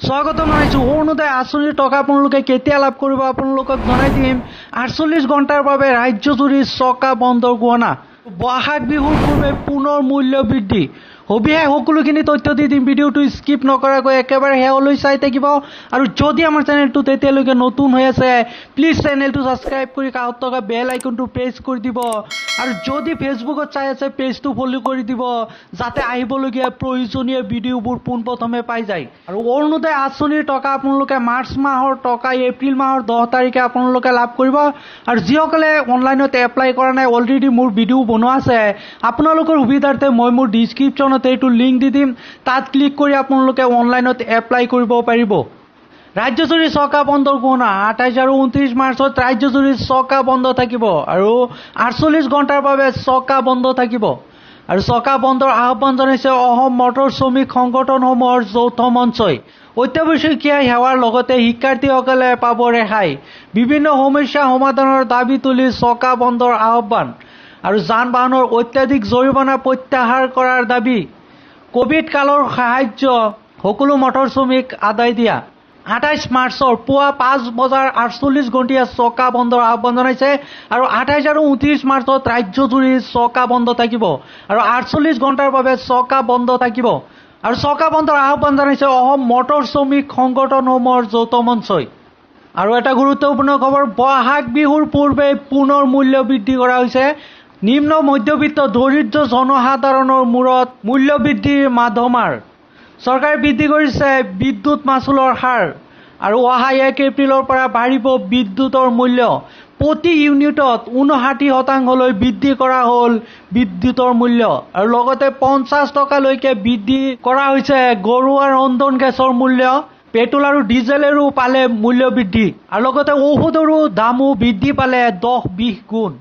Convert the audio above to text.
স্বাগত জনাইছো। অৰুণোদয় আঁচনিৰ টকা আপোনালোকে কেতিয়া লাভ কৰিব আপোনালোকক জনাই দিম। ৪৮ ঘণ্টাৰ বাবে ৰাজ্যজুৰি চকা বন্ধৰ ঘোষণা। বহাগ বিহুৰ পূৰ্বে পুনৰ মূল্য বৃদ্ধি। সবিশেষ সকলোখিনি তথ্য দি দিম। ভিডিঅ'টো স্কিপ নকৰাকৈ একেবাৰে শেষলৈ চাই থাকিব। আৰু যদি আমাৰ চেনেলটো তেতিয়ালৈকে নতুন হৈ আছে প্লিজ চেনেলটো ছাবস্ক্ৰাইব কৰি কাষত থকা বেল আইকনটো প্ৰেছ কৰি দিব। আৰু যদি ফেচবুকত চাই আছে পেজটো ফ'ল' কৰি দিব যাতে আহিবলগীয়া প্ৰয়োজনীয় ভিডিঅ'বোৰ পোনপ্ৰথমে পাই যায়। আৰু অৰুণোদয় আঁচনিৰ টকা আপোনালোকে মাৰ্চ মাহৰ টকা এপ্ৰিল মাহৰ 10 তাৰিখে আপোনালোকে লাভ কৰিব। আৰু যিসকলে অনলাইনত এপ্লাই কৰা নাই অলৰেডি মোৰ ভিডিঅ' বনোৱা আছে, আপোনালোকৰ সুবিধাৰ্থে মই মোৰ ডিছক্ৰিপশ্যনত এইটো লিংক দি দিম, তাত ক্লিক কৰি আপোনালোকে অনলাইনত এপ্লাই কৰিব পাৰিব। ৰাজ্যজুৰি চকা বন্ধৰ ঘোষণা। ২৮ আৰু ২৯ মাৰ্চত ৰাজ্যজুৰি চকা বন্ধ থাকিব আৰু ৪৮ ঘণ্টাৰ বাবে চকা বন্ধ থাকিব। আৰু চকা বন্ধৰ আহ্বান জনাইছে অসম মটৰ শ্ৰমিক সংগঠনসমূহৰ যৌথ মঞ্চই। অত্যাৱশ্যকীয় সেৱাৰ লগতে শিক্ষাৰ্থীসকলে পাব ৰেহাই। বিভিন্ন সমস্যা সমাধানৰ দাবী তুলি চকা বন্ধৰ আহ্বান। আৰু যান বাহনৰ অত্যাধিক জৰিমনা প্ৰত্যাহাৰ কৰাৰ দাবী। কোভিড কালৰ সাহায্য সকলো মটৰ শ্ৰমিক আদায় দিয়া। ২৮ মাৰ্চৰ পুৱা ৫ বজাৰ ৪৮ ঘণ্টীয়া চকা বন্ধৰ আহ্বান জনাইছে। আৰু ২৮ আৰু ২৯ মাৰ্চত ৰাজ্যজুৰি চকা বন্ধ থাকিব আৰু ৪৮ ঘণ্টাৰ বাবে চকা বন্ধ থাকিব। আৰু চকা বন্ধৰ আহ্বান জনাইছে অসম মটৰ শ্ৰমিক সংগঠনসমূহৰ যৌথ মঞ্চই। আৰু এটা গুৰুত্বপূৰ্ণ খবৰ, বহাগ বিহুৰ পূৰ্বে পুনৰ মূল্য বৃদ্ধি কৰা হৈছে। নিম্ন মধ্যবিত্ত দৰিদ্ৰ জনসাধাৰণৰ মূৰত মূল্য বৃদ্ধিৰ মাধমাৰ। চৰকাৰে বৃদ্ধি কৰিছে বিদ্যুৎ মাচুলৰ হাৰ। আৰু অহা ১ এপ্ৰিলৰ পৰা বাঢ়িব বিদ্যুতৰ মূল্য। প্ৰতি ইউনিটত ৫৯% বৃদ্ধি কৰা হ'ল বিদ্যুতৰ মূল্য। আৰু লগতে ৫০ টকালৈকে বৃদ্ধি কৰা হৈছে ঘৰুৱা ৰন্ধন গেছৰ মূল্য। পেট্ৰল আৰু ডিজেলৰো পালে মূল্য বৃদ্ধি। আৰু লগতে ঔষধৰো দামো বৃদ্ধি পালে ১০-২০ গুণ।